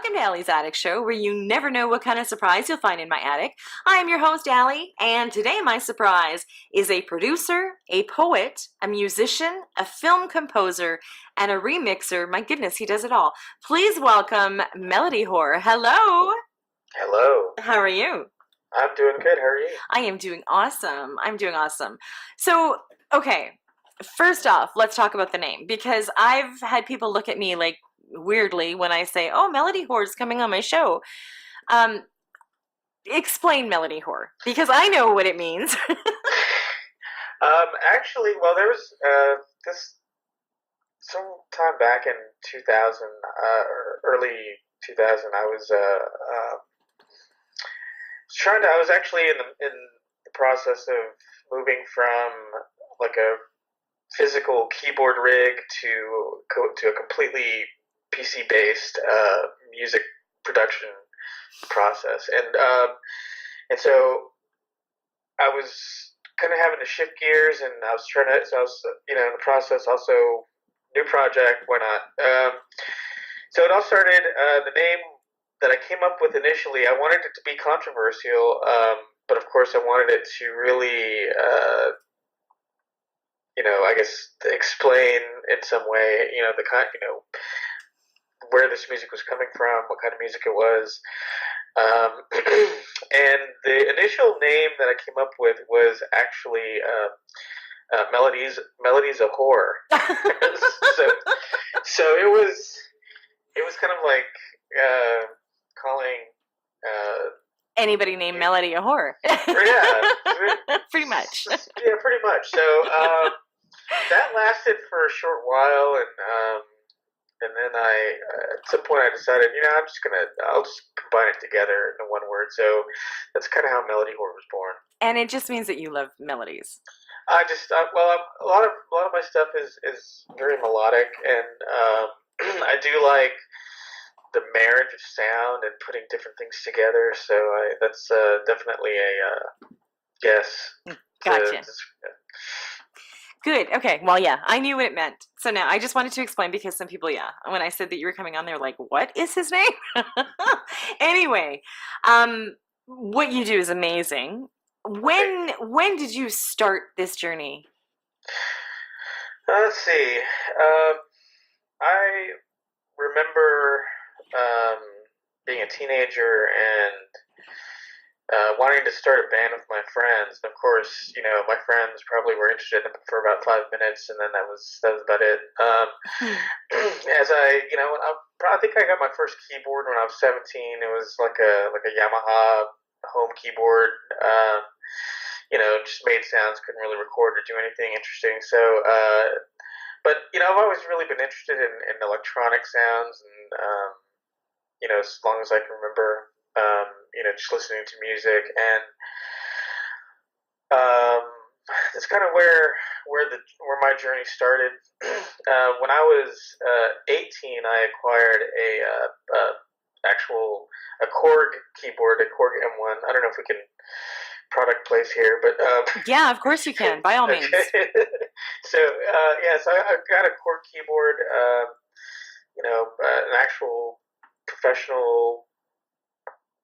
welcome to Allie's Attic Show, where you never know what kind of surprise you'll find in my attic. I am your host, Allie, and today my surprise is a producer, a poet, a musician, a film composer, and a remixer. My goodness, he does it all. Please welcome melodywhore. Hello. Hello. How are you? I'm doing good. How are you? I am doing awesome. I'm doing awesome. So, okay, first off, let's talk about the name, because I've had people look at me like weirdly when I say, "Oh, Melody Whore is coming on my show." Explain Melody Whore, because I know what it means. Actually, well, there was this some time back in 2000, or early 2000. I was actually in the process of moving from like a physical keyboard rig to a completely PC based music production process, and so I was kind of having to shift gears, and I was in the process also new project, why not? So it all started. The name that I came up with initially, I wanted it to be controversial, but of course I wanted it to really, I guess explain in some way, the kind, where this music was coming from, what kind of music it was. And the initial name that I came up with was actually Melodies of Horror. so it was kind of like calling anybody named Melody a whore. Yeah, pretty much. Yeah, pretty much. So that lasted for a short while, and then at some point I decided, I'll just combine it together into one word. So that's kind of how Melody Whore was born. And it just means that you love melodies. A lot of my stuff is very melodic, and I do like the marriage of sound and putting different things together. So that's definitely a yes. Gotcha. Good. Okay. Well, yeah, I knew what it meant. So now I just wanted to explain, because some people, when I said that you were coming on, they're like, "What is his name?" Anyway, what you do is amazing. When did you start this journey? Let's see. I remember being a teenager and wanting to start a band with my friends. And of course, my friends probably were interested in it for about 5 minutes, and then that was about it. As I think I got my first keyboard when I was 17. It was like a Yamaha home keyboard. Just made sounds, couldn't really record or do anything interesting. So, but I've always really been interested in electronic sounds, and as long as I can remember, just listening to music, and that's kind of where my journey started. When I was 18, I acquired a Korg keyboard, a Korg M1. I don't know if we can product place here, but yeah, of course you can, by all means. So so I got a Korg keyboard, an actual professional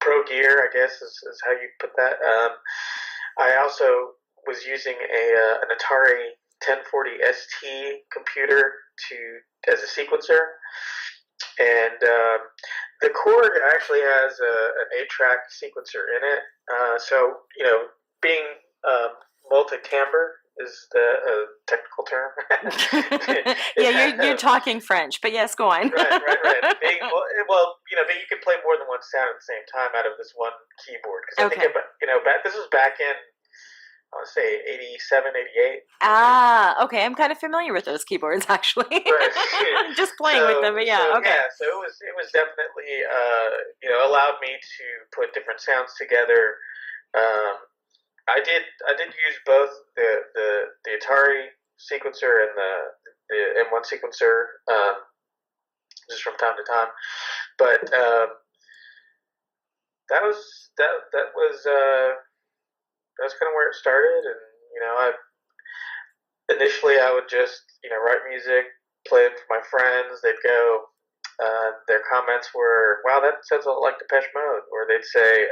pro gear, I guess is how you put that. I also was using an Atari 1040 ST computer as a sequencer, and the Korg actually has an 8-track sequencer in it. So being multi-timbre is the technical term. Yeah, you're talking French, but yes, go on. Right. But you can play more than one sound at the same time out of this one keyboard. Because I think, this was back in, I want to say 87, 88. Okay. I'm kind of familiar with those keyboards, actually. Right. Just playing with them, but yeah, okay. Yeah, so it was definitely, allowed me to put different sounds together. I did use both the Atari sequencer and the M1 sequencer, just from time to time, but that was kind of where it started. And initially I would just write music, play it for my friends. They'd go, their comments were, "Wow, that sounds a lot like Depeche Mode," or they'd say,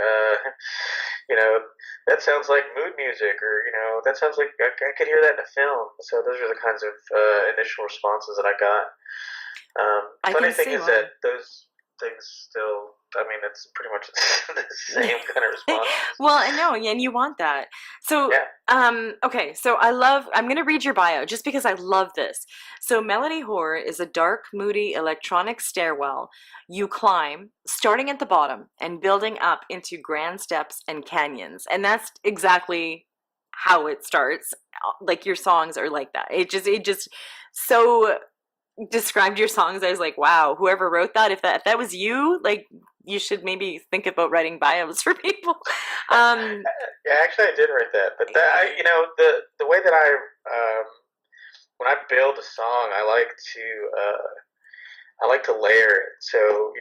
"You know, that sounds like mood music," or "That sounds like I could hear that in a film." So those are the kinds of initial responses that I got. I Funny can thing see is why. that those things still, I mean, it's pretty much the same kind of responses. Well, I know, and you want that. So, Yeah. okay, so I'm going to read your bio just because I love this. So, Melody Horror is a dark, moody electronic stairwell you climb, starting at the bottom and building up into grand steps and canyons. And that's exactly how it starts. Like your songs are like that. It just so described your songs. I was like, wow, whoever wrote that, if that was you, like you should maybe think about writing bios for people. Um, Yeah, actually, I did write that, but the way that um, when I build a song, I like to layer it. So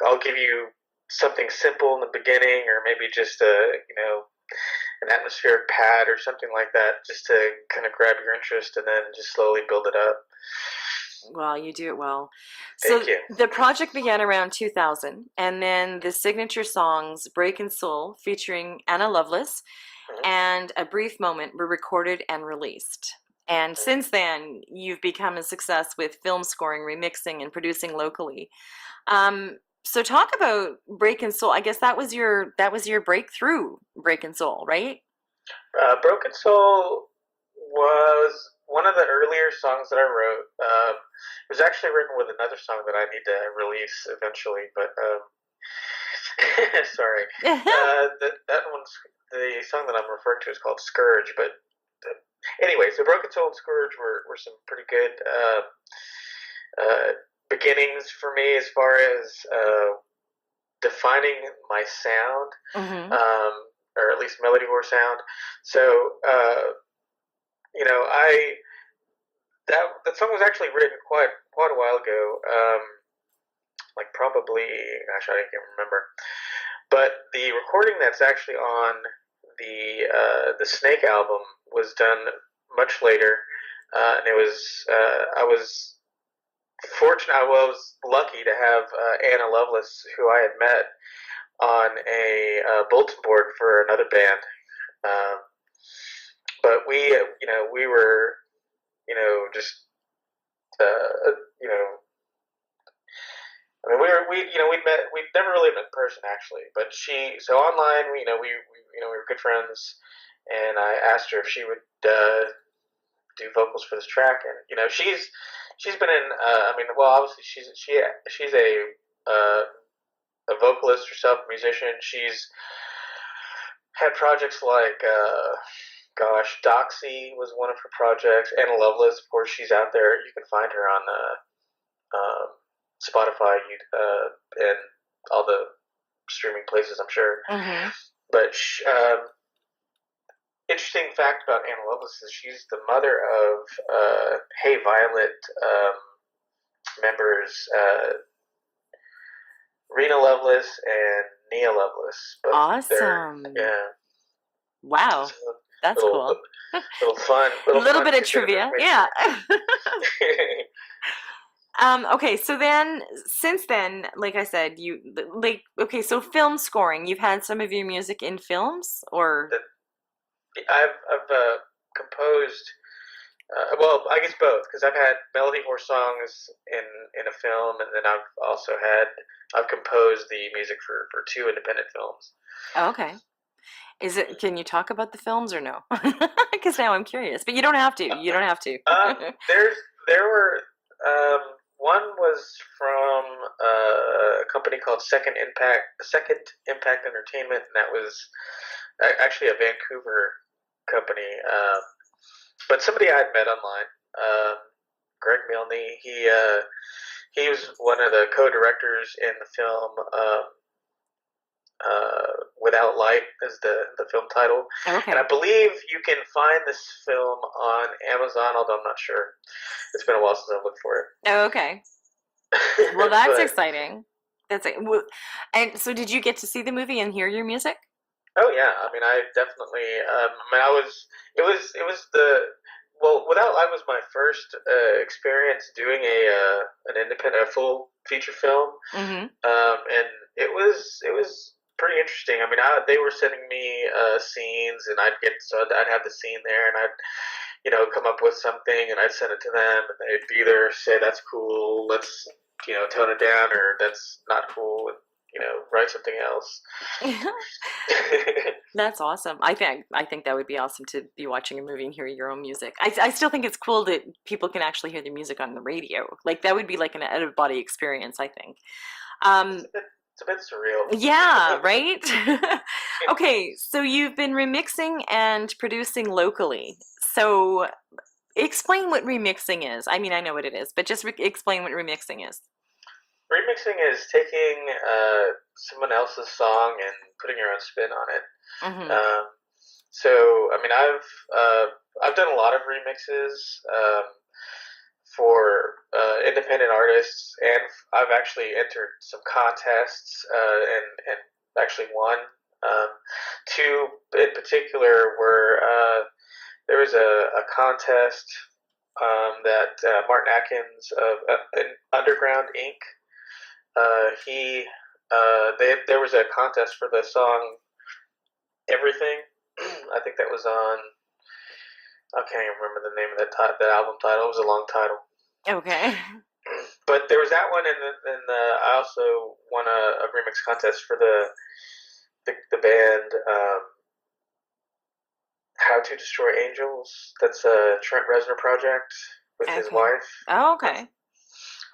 I'll give you something simple in the beginning, or maybe just an atmospheric pad or something like that, just to kind of grab your interest, and then just slowly build it up. well, you do it well. Thank So you. the project began around 2000, and then the signature songs "Break and Soul" featuring Anna Lovelace Mhm. and "A Brief Moment" were recorded and released. And since then, you've become a success with film scoring, remixing, and producing locally. So talk about Break and Soul. I guess that was your breakthrough, Break and Soul, right? Broken Soul was one of the earlier songs that I wrote. It was actually written with another song that I need to release eventually, but sorry. That one's the song that I'm referring to is called Scourge. But anyway, so Broken Soul and Scourge were some pretty good uh, beginnings for me as far as defining my sound, Hmm. um, or at least melodywhore sound. So I that song was actually written quite a while ago. Like probably, gosh, I can't remember. But the recording that's actually on the Snake album was done much later, and it was I was fortunate. I was lucky to have Anna Lovelace, who I had met on a bulletin board for another band. Um, but we were, just uh, you know, I mean, we'd never really met in person actually, but so online, we were good friends, and I asked her if she would do vocals for this track, and she's been in, I mean, well, obviously she's uh, a vocalist herself, a musician. She's had projects like, gosh, Doxy was one of her projects. Anna Lovelace, of course, she's out there. You can find her on um, Spotify, and all the streaming places, I'm sure. Hmm. But interesting fact about Anna Lovelace is she's the mother of Hey Violet members Rena Lovelace and Nia Lovelace. Both their Awesome. Yeah, Wow. so That's little cool. A little little fun bit of tidbit of trivia. information Yeah. there. Okay, so then since then, like I said, okay, so film scoring, you've had some of your music in films or That I've composed. Well, I guess both, because I've had melody horse songs in a film, and then I've composed the music for two independent films. oh, okay. Can you talk about the films or no? Because now I'm curious, but you don't have to. You don't have to. There's there were um, one was from a company called Second Impact Entertainment, and that was actually a Vancouver company. But somebody I had met online, Greg Milne. He was one of the co-directors in the film. Without Light is the film title, and I Okay. believe you can find this film on Amazon. Although I'm not sure, it's been a while since I've looked for Okay. Well, it. that's But exciting. And so did you get to see the movie and hear your music? oh yeah, I mean, I definitely. I mean, I was. It was the. Well, Without Light was my first experience doing a an independent, a full feature film, Mm-hmm. and it was pretty interesting. I mean, they were sending me scenes, and I'd have the scene there, and I'd come up with something, and I'd send it to them, and they'd either say that's cool, let's tone it down, or that's not cool, and write something else. That's awesome. I think that would be awesome to be watching a movie and hear your own music. I still think it's cool that people can actually hear the music on the radio. Like that would be like an out of body experience, I think. Um, It's a bit surreal. yeah, right? Okay, so you've been remixing and producing locally. So explain what remixing is. I mean, I know what it is, but just explain what remixing is. Remixing is taking someone else's song and putting your own spin on it. Mm-hmm. Um, so, I mean, I've done a lot of remixes for independent artists, and I've actually entered some contests and actually won. Um, Two in particular were there was a contest that Martin Atkins of Underground Inc. He there was a contest for the song Everything. I think that was on. I can't even remember the name of that album title. It was a long title. Okay. But there was that one, and I also won a remix contest for the band How to Destroy Angels. That's a Trent Reznor project with his Okay. wife. Oh, okay.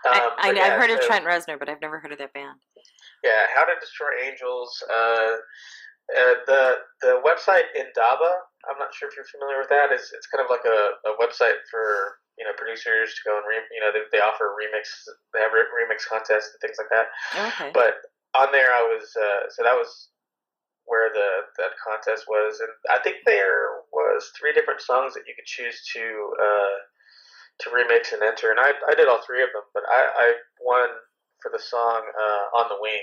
But I've yeah, heard of so Trent Reznor, but I've never heard of that band. yeah, How to Destroy Angels. The website Indaba. I'm not sure if you're familiar with that. It's kind of like a website for producers to go and they offer remix. They have remix contests and things like that. Okay. But on there, I was so that was where that contest was, and I think there was three different songs that you could choose to remix and enter, and I did all three of them, but I won for the song "On the Wing,"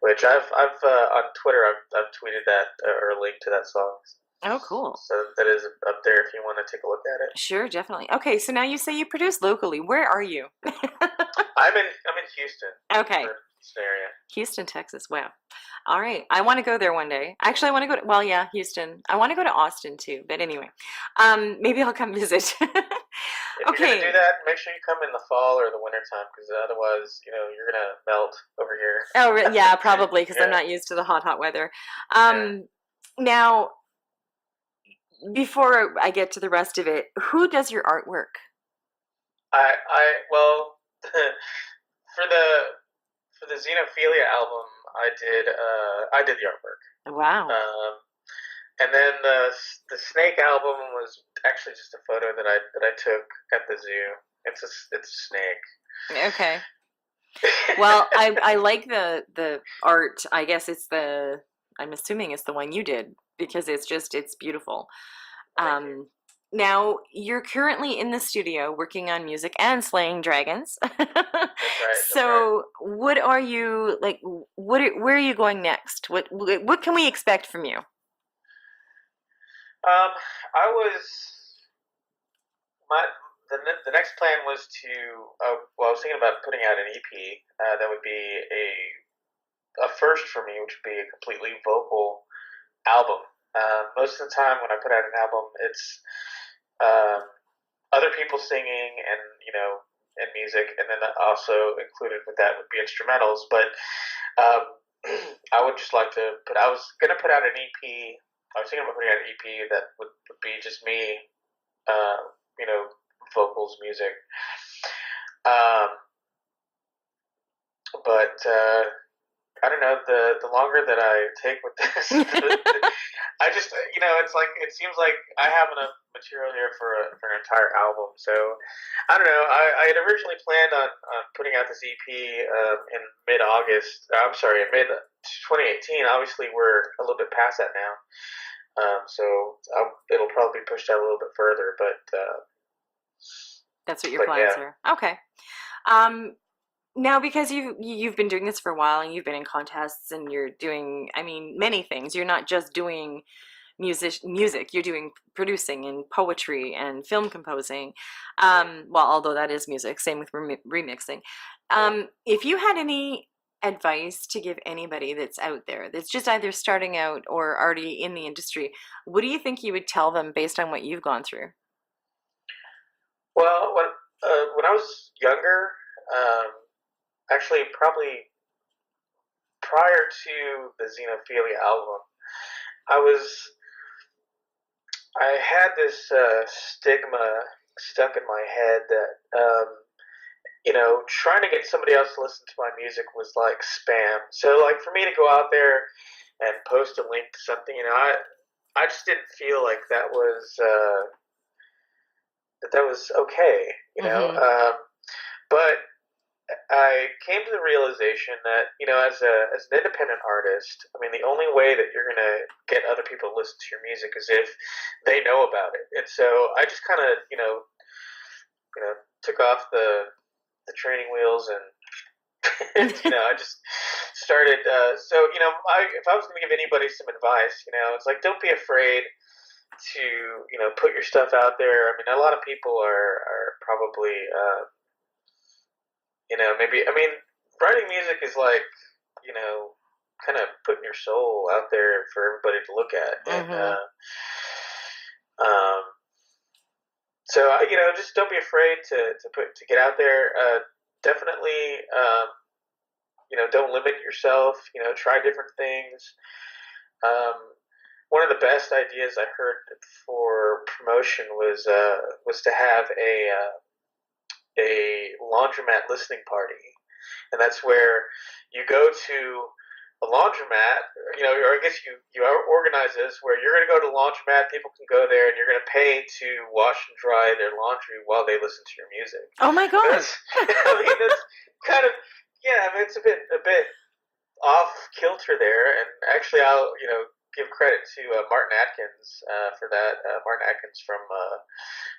which I've on Twitter I've tweeted that or a link to that song, Oh, cool. so that is up there if you want to take a look at it. Sure, definitely. Okay, so now you say you produce locally. Where are you? I'm in Houston, Okay. Houston area. Houston, Texas. Wow. All right. I want to go there one day. Actually, I want to go to, well, yeah, Houston. I want to go to Austin too, but anyway. Maybe I'll come visit. If you're gonna Okay. do that, make sure you come in the fall or the winter time, because otherwise, you're gonna melt over here. Oh, yeah, probably because I'm Yeah, not used to the hot weather. yeah. Now, before I get to the rest of it, who does your artwork? Well, for the Xenophilia album, I did the artwork. Wow. And then the Snake album was actually just a photo that I took at the zoo. It's a snake. Okay. Well, I like the art. I guess I'm assuming it's the one you did because it's beautiful. Thank you. Now you're currently in the studio working on music and slaying dragons. That's right. That's right. So, what are you like? Where are you going next? What can we expect from you? I was my the next plan was to well, I was thinking about putting out an EP. That would be a first for me, which would be a completely vocal album. Most of the time when I put out an album, it's um, other people singing and music, and then also included with that would be instrumentals. But um, I would just like to put. I was gonna put out an EP. I was thinking about putting out an EP that would be just me, uh, vocals, music. Um, but I don't know. The longer that I take with this, I just it's like it seems like I have enough material here for an entire album. So I don't know. I had originally planned on putting out this EP in mid August. I'm sorry, in mid 2018. Obviously, we're a little bit past that now. It'll probably be pushed out a little bit further, That's what your but plans yeah. are. Okay. Um, Now, because you've been doing this for a while and you've been in contests and you're doing, I mean, many things. You're not just doing music. You're doing producing and poetry and film composing. Well, although that is music. Same with remixing. If you had any advice to give anybody that's out there that's just either starting out or already in the industry, what do you think you would tell them based on what you've gone through? Well, when I was younger, um, actually probably prior to the Xenophilia album, I was I had this stigma stuck in my head that trying to get somebody else to listen to my music was like spam. So like for me to go out there and post a link to something, I just didn't feel like that was okay, Mm-hmm. But I came to the realization that as an independent artist, I mean the only way that you're gonna get other people to listen to your music is if they know about it. And so I just kind of took off the training wheels and I just started. If I was going to give anybody some advice, it's like don't be afraid to put your stuff out there. I mean, a lot of people are probably maybe I mean writing music is like kind of putting your soul out there for everybody to look at, and Mm-hmm. um, so just don't be afraid to get out there. Definitely. Don't limit yourself. Try different things. Um, One of the best ideas I heard for promotion was to have a laundromat listening party, and that's where you go to a laundromat, or I guess you organize this where you're going to go to the laundromat, people can go there, and you're going to pay to wash and dry their laundry while they listen to your music. Oh my God. That's, I mean, that's kind of, yeah, I mean, it's a bit off kilter there, and actually, I'll give credit to Martin Atkins for that. Martin Atkins from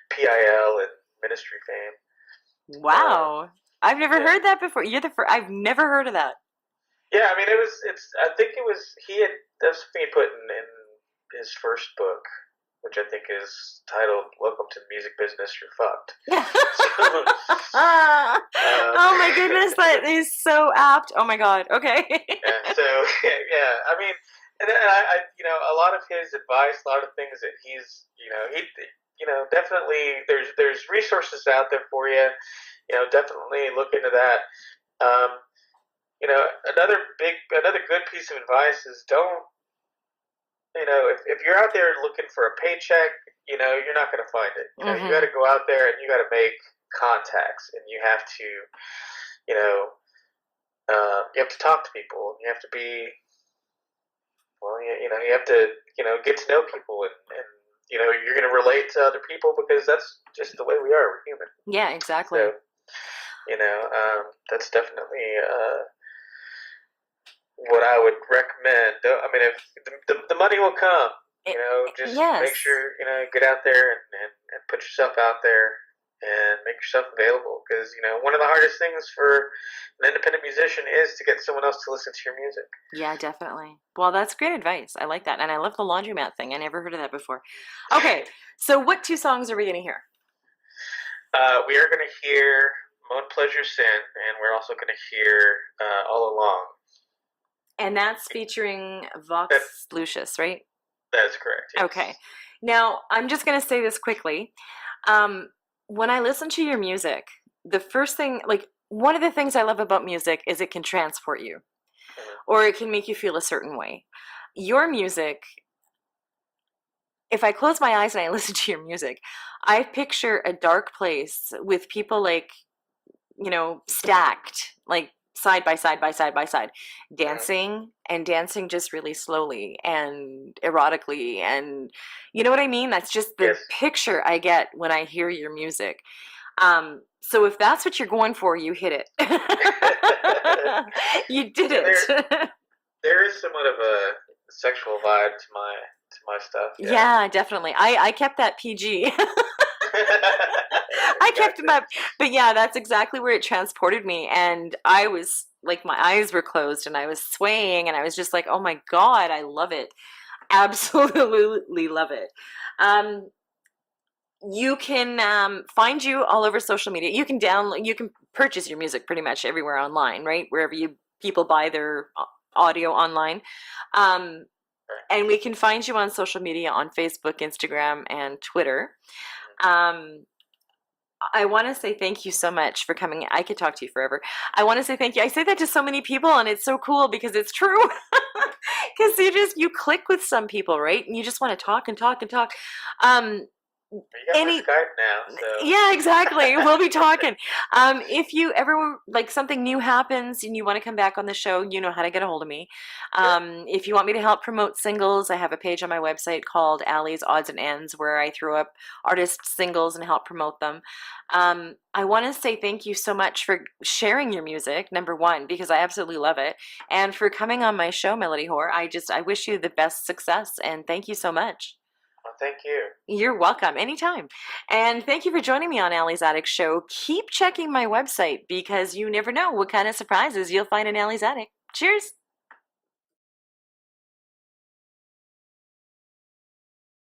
PIL and Ministry fame. Um, Wow. I've never yeah, heard that before. You're the first. I've never heard of that. yeah. I mean, it's. I think it was. He had. That's something he put in his first book, which I think is titled "Welcome to the Music Business. You're fucked." So, Oh my goodness, that is so apt. Oh my God. Okay. yeah. So yeah. I mean, and then a lot of his advice, a lot of things that he definitely there's resources out there for you. Definitely look into that. Um, another good piece of advice is don't, if you're out there looking for a paycheck, you're not going to find it. You got Mm-hmm. to go out there and you got to make contacts, and you have to talk to people. You have to be, well, you have to, get to know people, and you're going to relate to other people because that's just the way we are. We're human. Yeah, So, exactly. that's definitely what I would recommend. I mean, if the money will come, It, just make yes. sure get out there and put yourself out there and make yourself available because one of the hardest things for an independent musician is to get someone else to listen to your music. Yeah, definitely. Well, that's great advice. I like that. And I love the laundromat thing. I never heard of that before. Okay, so what two songs are we going to hear? We are going to hear "Moan Pleasure Sin," and we're also going to hear "All Along." And that's featuring That Vox Lucius, right? that is correct. Okay. Yes. Now, I'm just going to say this quickly. Um, when I listen to your music, the first thing, like, one of the things I love about music is it can transport you Mm-hmm. or it can make you feel a certain way. Your music, if I close my eyes and I listen to your music, I picture a dark place with people like, stacked, like side by side by side by side, Mm-hmm. dancing and dancing just really slowly and erotically. And you know what I mean? That's just the Yes. picture I get when I hear your music. So if that's what you're going for, you hit it. You did Yeah, it. there is somewhat of a sexual vibe to my stuff. Yeah. Yeah, definitely. I kept that PG. I kept him Gotcha. up. But yeah, that's exactly where it transported me. And I was like, my eyes were closed and I was swaying and I was just like, oh my God, I love it. Absolutely love it. Um, You can find you all over social media. You can download, you can purchase your music pretty much everywhere online, right? Wherever you people buy their audio online. Um, and we can find you on social media on Facebook, Instagram, and Twitter. Um, I want to say thank you so much for coming. I could talk to you forever. I want to say thank you. I say that to so many people, and it's so cool because it's true. Because you click with some people, right? And you just want to talk and talk and talk. Um, You got my any Skype now, so. Yeah, exactly. We'll be talking. If you ever like something new happens and you want to come back on the show, you know how to get a hold of me. Sure. If you want me to help promote singles, I have a page on my website called Allie's Odds and Ends where I throw up artist singles and help promote them. I want to say thank you so much for sharing your music, number one, because I absolutely love it, and for coming on my show, Melody Whore. I wish you the best success, and thank you so much. Well, thank you. You're welcome anytime. And thank you for joining me on Allie's Attic Show. Keep checking my website because you never know what kind of surprises you'll find in Allie's Attic. Cheers.